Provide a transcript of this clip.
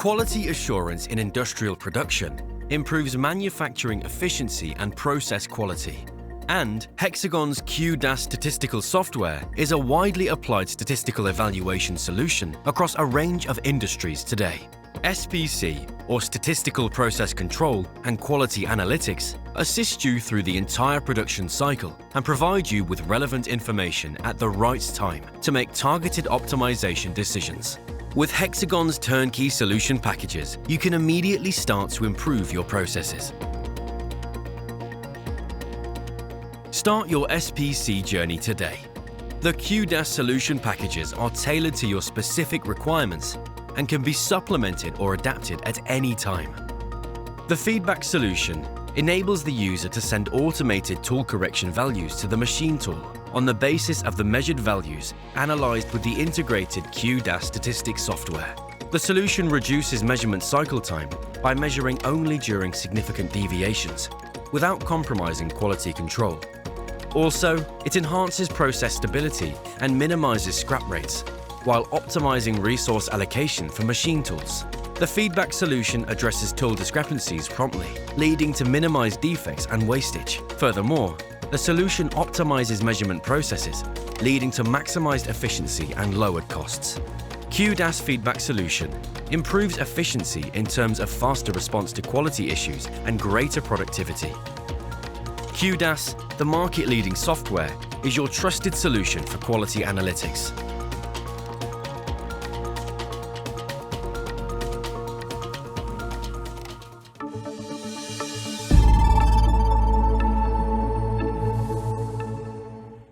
Quality assurance in industrial production improves manufacturing efficiency and process quality. And Hexagon's QDAS statistical software is a widely applied statistical evaluation solution across a range of industries today. SPC, or Statistical Process Control and Quality Analytics, assist you through the entire production cycle and provide you with relevant information at the right time to make targeted optimization decisions. With Hexagon's turnkey solution packages, you can immediately start to improve your processes. Start your SPC journey today. The QDAS solution packages are tailored to your specific requirements and can be supplemented or adapted at any time. The feedback solution enables the user to send automated tool correction values to the machine tool on the basis of the measured values analyzed with the integrated QDAS statistics software. The solution reduces measurement cycle time by measuring only during significant deviations, without compromising quality control. Also, it enhances process stability and minimizes scrap rates, while optimizing resource allocation for machine tools. The feedback solution addresses tool discrepancies promptly, leading to minimized defects and wastage. Furthermore, the solution optimizes measurement processes, leading to maximized efficiency and lowered costs. QDAS feedback solution improves efficiency in terms of faster response to quality issues and greater productivity. QDAS, the market-leading software, is your trusted solution for quality analytics.